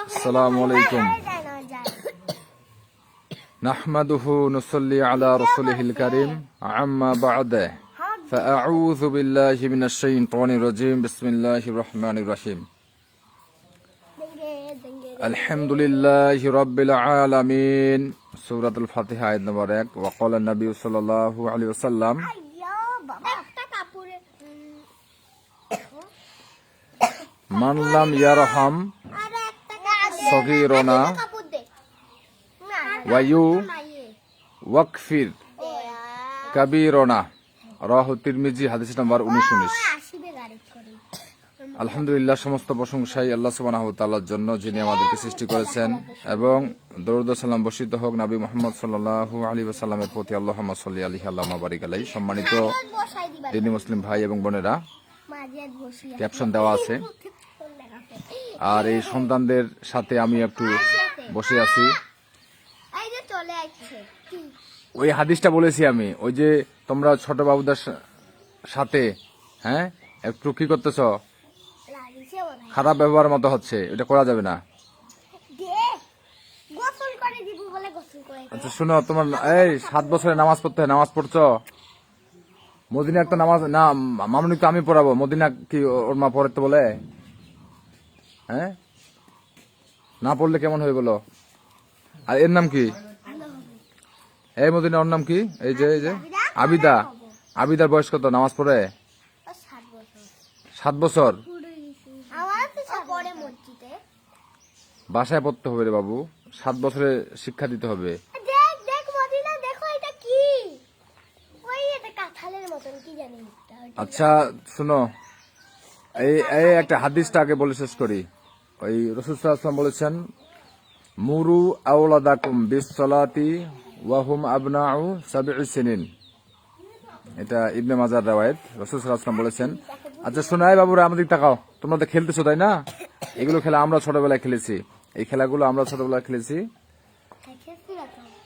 আসসালামু আলাইকুম নাহমাদুহু নুসাল্লি আলা রাসূলিহিল কারীম আম্মা বা'দ ফাআউযু বিল্লাহি মিনাশ শাইতানির রাজীম বিসমিল্লাহির রহমানির রহিম আলহামদুলিল্লাহি রাব্বিল আলামিন সূরাতুল ফাতিহা আয়াত নম্বর 1 ওয়া ক্বালা নবী সাল্লাল্লাহু আলাইহি ওয়াসাল্লাম মান লাম ইয়ারহাম সগীরানা ওয়া ওয়াকফির কাবীরানা রাহু তিরমিজি হাদিস নাম্বার 1919। আলহামদুলিল্লাহ, সমস্ত প্রশংসাই আল্লাহ সুবহানাহু ওয়া তাআলার জন্য, যিনি আমাদেরকে সৃষ্টি করেছেন, এবং দরুদ ও সালাম বর্ষিত হোক নবী মুহাম্মদ সাল্লাল্লাহু আলাইহি ওয়াসাল্লামের প্রতি। আল্লাহুম্মা সাল্লি আলাইহি আল্লাহুম্মা বারিক আলাইহি। সম্মানিত দিনী মুসলিম ভাই এবং বোনেরা, ক্যাপশন দেওয়া আছে। আর এই সন্তানদের সাথে আমি একটু বসে আছি। ওই হাদিসটা বলেছি আমি, ওই যে তোমরা ছোট বাবুদের সাথে একটু কি করতেছ, খারাপ ব্যবহার মতো হচ্ছে, এটা করা যাবে না। আচ্ছা শুনো, তোমার এই 7 বছরে নামাজ পড়তে হয়, নামাজ পড়ছো? মদিনা একটা নামাজ না, মামুনি তো আমি পড়াবো, মদিনা কি ওর মা পড়তে বলে? না পড়লে কেমন হয়ে বলো? আর এর নাম কি? এই মদিনা, ওর নাম কি? এই যে আবিদা। আবিদার বয়স কত? নামাজ পড়ে 7 বছর। বাসায় পড়তে হবে রে বাবু, 7 বছরে শিক্ষা দিতে হবে। আচ্ছা শুনো, এই একটা হাদিসটা আগে বলে শেষ করি। ওই রাসূল সাল্লাল্লাহু আলাইহি ওয়াসাল্লাম বলেছেন, মুরু আওলাদাকুম বিস-সালাতি ওয়া হুম আবনাউ 7 সিনিন। এটা ইবনে মাজার riwayat। রাসূল সাল্লাল্লাহু আলাইহি ওয়াসাল্লাম বলেছেন। আচ্ছা শোনো, এই বাবুরা আমাদের তাকাও, তোমরা তো খেলতেছো তাই না? এগুলো খেলা আমরা ছোটবেলায় খেলেছি, এই খেলাগুলো আমরা ছোটবেলায় খেলেছি।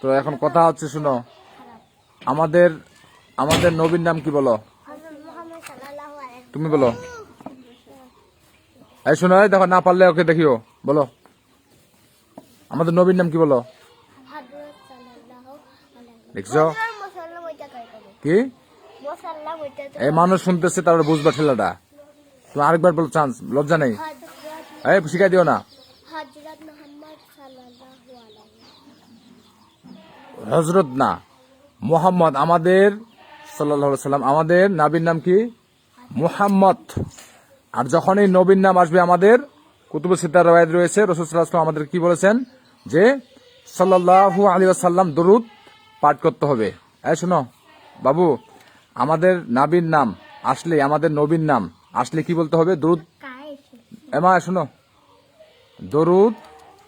তো এখন কথা হচ্ছে, শুনো, আমাদের নবীর নাম কি বলো? তুমি বলো। এই শোনো, দেখো না পারলে ওকে দেখিও, বলো আমাদের নবীর নাম কি বলো? দেখছো কি? এই মানুষ শুনতেছে, তারপরে বুঝবা ঠেলাটা। তুমি আরেকবার বলো, চান্স, লজ্জা নেই। এই শিখাই দিও না। হযরত না, মুহাম্মদ। আমাদের সাল্লাল্লাহু আলাইহি সাল্লাম, আমাদের নবীর নাম কি? মুহাম্মদ। আর যখন এই নবীর নাম আসবে, আমাদের কুতুবুস সিত্তার riwayat রয়েছে, রাসূল সাল্লাল্লাহু আলাইহি ওয়াসাল্লাম আমাদের কি বলেছেন, যে সাল্লাল্লাহু আলাইহি ওয়াসাল্লাম দরুদ পাঠ করতে হবে। এই শোনো বাবু, আমাদের নবীর নাম আসলে, আমাদের নবীর নাম আসলে কি বলতে হবে? দরুদ। এমা শোনো, দরুদ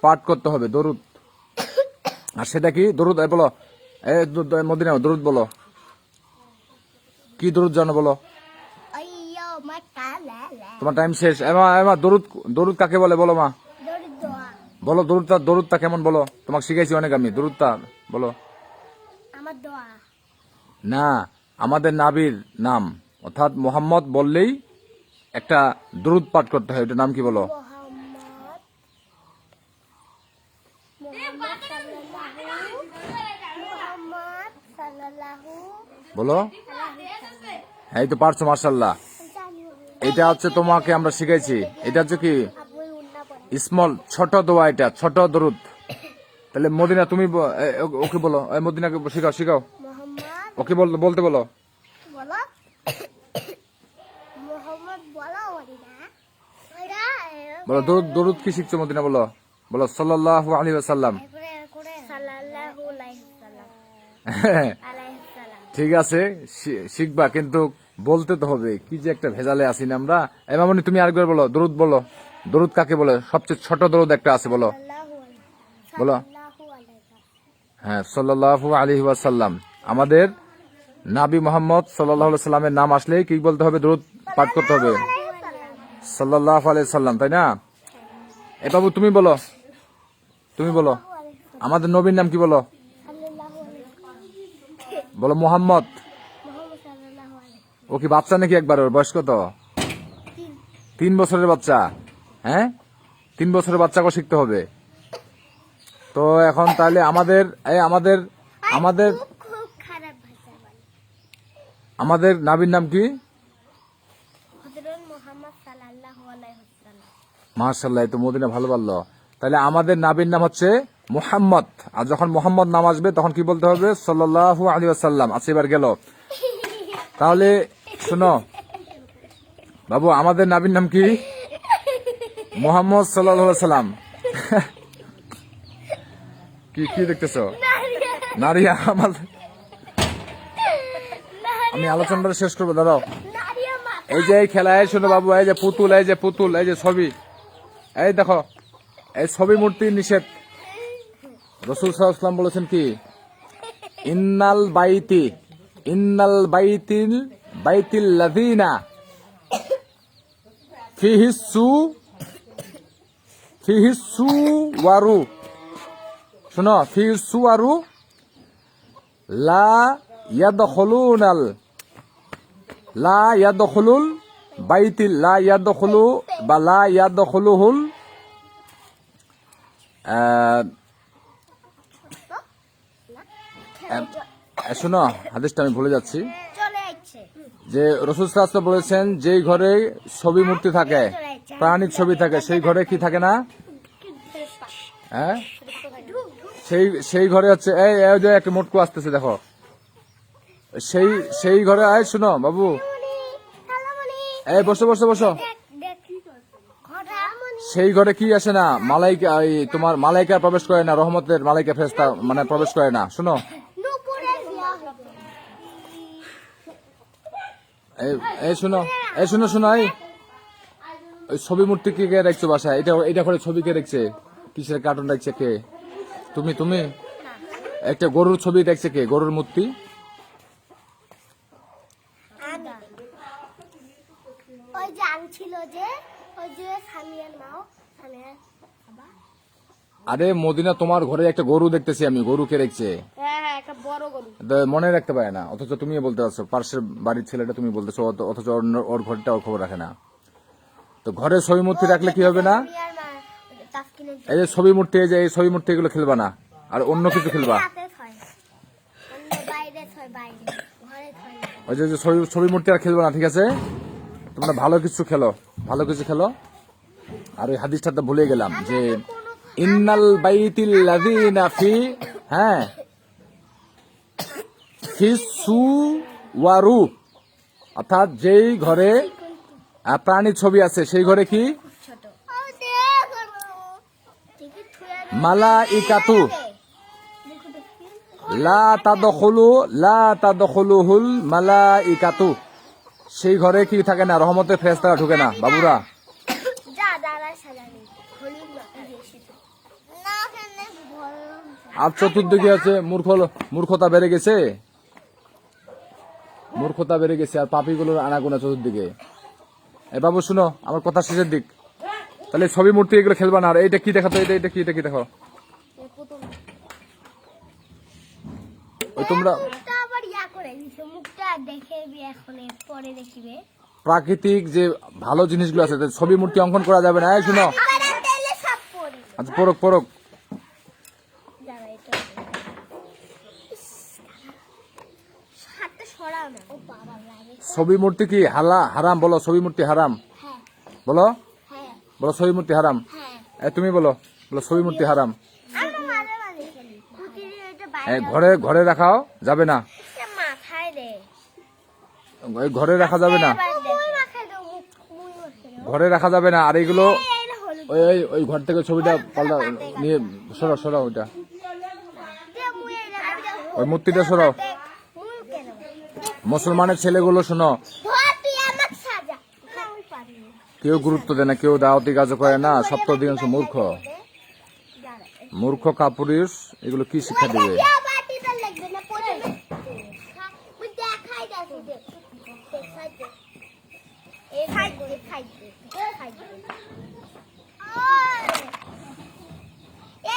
পাঠ করতে হবে, দরুদ। আর সেটা কি দরুদ? বলো, মদিনা দরুদ বলো, কি দরুদ জানো বলো? তোমার টাইম শেষ। এমা দরুদ কাকে বলে বলো মা? বলো দরুদটা কেমন বলো? তোমাকে শিখাইছি অনেক আমি, দরুদটা বলো। না, আমাদের নবীর নাম অর্থাৎ মুহাম্মদ বললেই একটা দরুদ পাঠ করতে হয়, ওটার নাম কি বলো? বলো। এই তো পারছো, মাশাআল্লাহ। এটা হচ্ছে তোমাকে আমরা শিখাইছি। এটা হচ্ছে কি স্মল, ছোট দোয়া, এটা ছোট দরুদ। তাহলে মদিনা তুমি ওকে বলো, মদিনাকে শিখাও। ওকে বলতে বলো। বলো দরুদ কি শিখছো মদিনা? বলো সাল্লাল্লাহু আলাইহি ওয়াসাল্লাম। ঠিক আছে, শিখবা, কিন্তু বলতে তো হবে। কি যে একটা ভেজালে আসি না আমরা। মামনি তুমি আরেকবার বলো, দরুদ বলো। দরুদ কাকে বলে? সবচেয়ে ছোট দরুদ একটা আছে, বলো। হ্যাঁ, সাল্লাল্লাহু আলাইহি ওয়াসাল্লাম। আমাদের নবী মুহাম্মদ সাল্লাল্লাহু আলাইহি সাল্লামের নাম আসলে কি বলতে হবে? দরুদ পাঠ করতে হবে, সাল্লাল্লাহু আলাইহি সাল্লাম, তাই না? এ বাবু তুমি বলো, আমাদের নবীর নাম কি বলো? বলো মুহাম্মদ। ও কি বাচ্চা নাকি? একবার ওর বয়স কত? 3 বছরের বাচ্চা। 3 বছরের বাচ্চাকে শিখতে হবে। তো এখন তাহলে আমাদের আমাদের আমাদের খুব খারাপ ভাষা বলে। আমাদের নাবির নাম কি? হযরত মুহাম্মদ সাল্লাল্লাহু আলাইহি ওয়াসাল্লাম। মাশাআল্লাহ, তো মদিনা ভালো বললো। তাহলে আমাদের নাবির নাম হচ্ছে মুহাম্মদ। আর যখন মুহাম্মদ নাম আসবে তখন কি বলতে হবে? সাল্লাল্লাহু আলাইহি ওয়াসাল্লাম। আচ্ছা, এবার গেল। তাহলে শোনো বাবু, আমাদের নাবির নাম কি? মুহাম্মদ সাল্লাল্লাহু আলাইহি ওয়াসাল্লাম। কি কি দেখতেছো? নারিয়া। আমি আলোচনাটা শেষ করবো, দাঁড়াও। নারিয়া মা এই যে এই খেলা, এই শোনো বাবু, এই যে পুতুল, এই যে পুতুল, এই যে ছবি, এই দেখো, এই ছবি মূর্তি নিষেধ। রাসূল সাল্লাল্লাহু আলাইহি ওয়াসাল্লাম বলেছেন কি? ইন্নাল বাইতিল লাযিনা ফিহি সুওয়ারু, শোনো, ফিহি সুওয়ারু লা ইয়াদখুলুল বাইতিল লা ইয়াদখুলুহুল শোনো, হাদিসটা আমি ভুলে যাচ্ছি। চলে যাচ্ছে। যে রাসূল সাল্লাল্লাহু আলাইহি ওয়াসাল্লাম বলেছেন, যেই ঘরে ছবি মূর্তি থাকে, প্রাণীর ছবি থাকে, সেই ঘরে কি থাকে না? হ্যাঁ, সেই ঘরে হচ্ছে এই যে একটা মোটকু আসতেছে, দেখো, সেই ঘরে। আয় শোনো বাবু, এই বসো। সেই ঘরে কি আসে না? মালাইকা, তোমার মালাইকা প্রবেশ করে না, রহমতের মালাইকা ফেরেশতা মানে প্রবেশ করে না। শোনো, এই শোনো, ওই ছবি মূর্তি কে রাখছো বাসায়? এটা করে ছবি কে রেখছে? কিসের কার্টুন রাখছে কে? তুমি একটা গরুর ছবি দেখছে কে? গরুর মূর্তি? ওই যে আনছিল যে, ওই যে সামিয়ার মাও, সামিয়ার বাবা। আরে মদিনা, তোমার ঘরে একটা গরু দেখতেছি আমি, গরু কে রেখছে? হ্যাঁ, একটা বড় গরু। মনে রাখতে পারে না, অথচ তুমি বলতে পারছো। পার্শ্বের বাড়ির ছেলেটা তুমি বলতেছো, অথচ ওর ঘরটা ওর খবর রাখে না। তো ঘরে ছবি মূর্তি রাখলে কি হবে না? সামিয়ার মা তাসকিনের এই যে ছবি মূর্তি, এই ছবি মূর্তি, এগুলো খেলবা না, আর অন্য কিছু খেলবা। হাতে ছয়, অন্য বাইরে ছয়, বাইরে ঘরে ছয় না। ওই যে ছবি মূর্তি আর খেলবা না, ঠিক আছে? তোমরা ভালো কিছু খেলো। আর ওই হাদিসটাতে ভুলে গেলাম যে ইন্নাল বাইতিল লাযিনা ফিসুওয়ারু, অর্থাৎ যেই ঘরে প্রাণীর ছবি আছে, সেই ঘরে কি? ছোট ঠিকই থুয়া মালাইকাতু লা তাদখুলুহুল মালাইকাতু, সেই ঘরে কি থাকে না? রহমতের ফেরেশতারা ঢুকে না বাবুরা। যা দাঁড়া সাজানি খলিল না এসেছে না কেন ভয়। আর চতুর্দিকে আছে মূর্খতা বেড়ে গেছে, আর পাপীগুলোর আনাগোনা চতুর্দিকে। এই বাবু শুনো, আমার কথা শেষের দিক। তাহলে ছবি মূর্তি এগুলো খেলবা না। আর এইটা কি দেখাতো? এটা কি দেখো? ওই তোমরা মুখটা আবার ইয়া করে দিছে, মুখটা দেখে এখন পরে দেখিবে। প্রাকৃতিক যে ভালো জিনিসগুলো আছে, ছবি মূর্তি অঙ্কন করা যাবে না। এই শুনো, তেলে সব পড়ে আচ্ছা পরক যারা এটা হাতে সরাও না। ও বাবা লাগে। ছবি মূর্তি কি হারাম? বলো ছবি মূর্তি হারাম। হ্যাঁ বলো হ্যাঁ ছবি মূর্তি হারাম। হ্যাঁ। তুমি বলো ছবি মূর্তি হারাম। আমরা মাঝে মাঝে খেলি কুটির এটা বাইরে ঘরে রাখাও যাবে না, মাথায় দে। ঘরে রাখা যাবে না, মুই মাথায় দাও, মুই মাথায় দাও। ঘরে রাখা যাবে না। আর এগুলো এইটা হলুদ ওই ঘর থেকে ছবিটা পাল্টা নিয়ে সরাও ওইটা, দে, মুই এইটা দাও। ওই মূর্তিটা সরাও। মুই কেন মুসলমানের ছেলেগুলো শোনো, ধর তুই আমাকে সাজা। না আমি পারি না। কেউ গুরুত্ব দেয় না, কেউ দাওয়াতি কাজ করে না, সপ্তাহ অধিকাংশ মূর্খ কাপুরুষ। এগুলো কি শিক্ষা দেবে? ইয়া বাটিটা লাগবে না পড়ে না। মুই দেখাই দাও দে। দেখাই দে। এই খাই দে।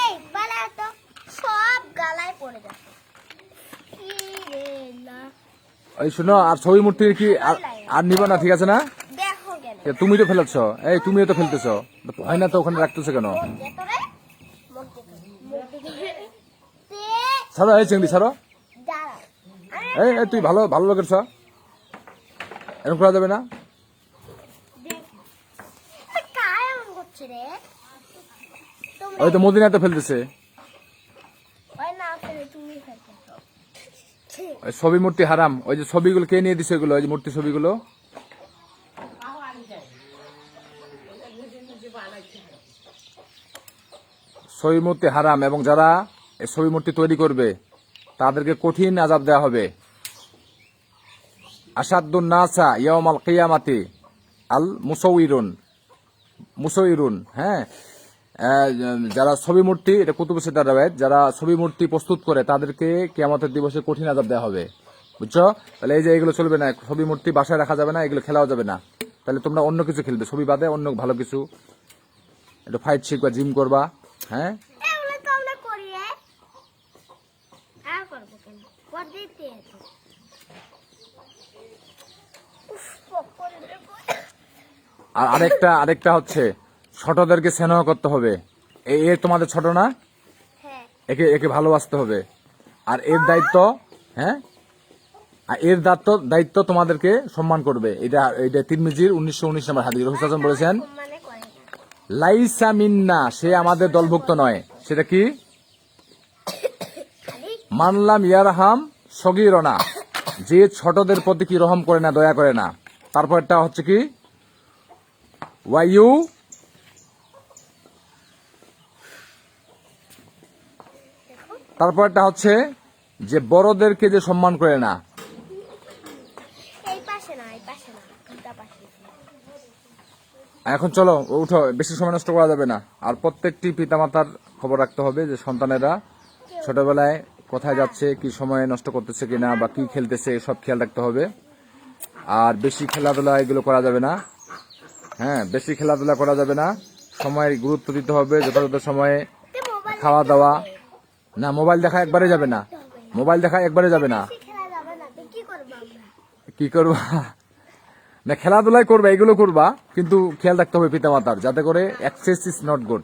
এই বালা তো সব গালায় পড়ে যাচ্ছে। কি রে না। ওই শোনো, আর ছবি মূর্তি কি আর নিবা না, ঠিক আছে না? দেখো কেন। তুমি তো ফেলেছ, এই তুমিও তো ফেলতেছ, হয় না তো ওখানে রাখতেছো কেন? মুখ দে তোরে, মুখ দে তোরে, মুখ দে তে ছাড়ো, এই চিংড়ি ছাড়ো। দাঁড়া। এই তুই ভালো ভালো লোকের ছ, এরকম করা যাবে না। কায় এমন করছে রে? তোমরা ওই তো মদিনাতে ফেলতেছে, ওই না ফেলে তুমি ফেলতেছো। ওই ছবি মূর্তি হারাম। ওই যে ছবিগুলো কে নিয়ে দিছে এগুলো, ওই যে মূর্তি ছবিগুলো। ছবি মূর্তি হারাম, এবং যারা এই ছবি মূর্তি তৈরি করবে তাদেরকে কঠিন আযাব দেওয়া হবে। আসাদুন নাসা ইয়াউমাল কিয়ামাতি আল মুসাউইরুন। হ্যাঁ, যারা ছবি মূর্তি, এটা কুতুব সিদ্দার রাওয়ায়াত, যারা ছবি মূর্তি প্রস্তুত করে তাদেরকে কিয়ামতের দিবসে কঠিন আযাব দেওয়া হবে। বুঝছো? তাহলে এই যে এগুলো চলবে না, ছবি মূর্তি বাসায় রাখা যাবে না, এগুলো খেলাও যাবে না। তাহলে তোমরা অন্য কিছু খেলবে, ছবি বাদে অন্য ভালো কিছু, একটু ফাইট শিখবা, জিম করবা। হ্যাঁ, এগুলো তো আমরা করি রে। আর করবো কেন? কর দিতে তো। উফ, পকর রে। আর আরেকটা হচ্ছে ছোটদেরকে স্নেহ করতে হবে। এ তোমাদের ছোট না, হ্যাঁ, একে ভালোবাসতে হবে। আর এর দায়িত্ব, হ্যাঁ, আর এর দায়িত্ব তোমাদেরকে সম্মান করবে। এটা তিরমিজির 1919 নম্বর হাদিস। রাসূল সাল্লাল্লাহু আলাইহি ওয়াসাল্লাম বলেছেন, মানে করে না। লাইসা মিন্না, সে আমাদের দলভুক্ত নয়। সেটা কি? খালি মানলাম ইয়ারহাম সগীরনা, যে ছোটদের প্রতি কি রহম করে না, দয়া করে না। তারপরটা হচ্ছে কি? ওয়াইউ তারপরটা হচ্ছে যে বড়দেরকে যে সম্মান করে না। এই পাশে না, এই পাশে না, দুটা পাশে। এখন চলো উঠো, বেশি সময় নষ্ট করা যাবে না। আর প্রত্যেকটি পিতামাতার খবর রাখতে হবে যে সন্তানেরা ছোটবেলায় কোথায় যাচ্ছে, কি সময় নষ্ট করতেছে কিনা, বা কি খেলতেছে, সব খেয়াল রাখতে হবে। আর বেশি খেলাধুলা এগুলো করা যাবে না। হ্যাঁ, বেশি খেলাধুলা করা যাবে না, সময়ের গুরুত্ব দিতে হবে, যথাযথ সময়ে খাওয়া দাওয়া। না, মোবাইল দেখা একবারে যাবে না, মোবাইল দেখা একবারে যাবে না। খেলা যাবে না, তো কি করবো আমরা? কি করবা? না, খেলাধুলাই করবা, এগুলো করবা, কিন্তু খেয়াল রাখতে হবে পিতামাতার, যাতে করে এক্সেস ইজ নট গুড।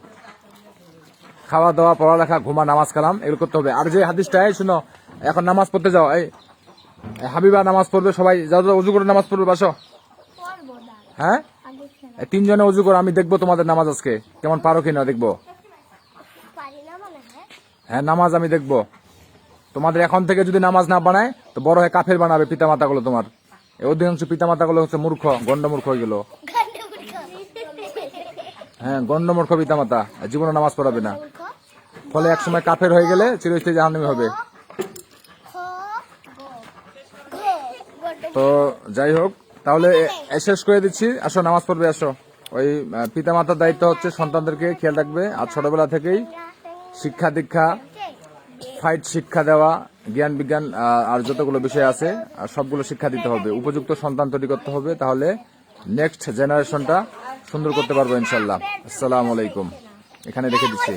খাওয়া দাওয়া, পড়ালেখা, ঘুমা, নামাজ কালাম এগুলো করতে হবে। আর যে হাদিসটা, শুনো, এখন নামাজ পড়তে যাও, এই হাবিবা নামাজ পড়বে, সবাই যাও যাও, উজু করে নামাজ পড়বে, বাসো। করবো না, হ্যাঁ, আগে খেলা। এই তিনজনে উজু করো, আমি দেখবো তোমাদের নামাজ আজকে কেমন পারো কিনা দেখবো। পারি না মানে, হ্যাঁ। হ্যাঁ, নামাজ আমি দেখবো। তোমাদের এখন থেকে যদি নামাজ না বানায় তো বড় হয়ে কাফের বানাবে পিতামাতা গুলো তোমার। এই অধিকাংশ পিতামাতা গুলো হচ্ছে মূর্খ, গন্ডমূর্খ হয়ে গেল। হ্যাঁ, গন্ডমূর্খ পিতামাতা, জীবনে নামাজ পড়াবে না। ফলে একসময় কাফের হয়ে গেলে চিরস্থায়ী জাহান্নামী হবে। তো যাই হোক, তাহলে শেষ করে দিচ্ছি। আসো, নামাজ পড়বে, আসো। ওই পিতামাতার দায়িত্ব হচ্ছে সন্তানদেরকে খেয়াল রাখবে। আর ছোটবেলা থেকেই শিক্ষা দীক্ষা, ফাইট শিক্ষা দেওয়া, জ্ঞান বিজ্ঞান আর যতগুলো বিষয় আছে আর সবগুলো শিক্ষা দিতে হবে। উপযুক্ত সন্তান তৈরি করতে হবে, তাহলে নেক্সট জেনারেশনটা সুন্দর করতে পারবো ইনশাল্লাহ। আসসালামু আলাইকুম। এখানে রেখে দিচ্ছি।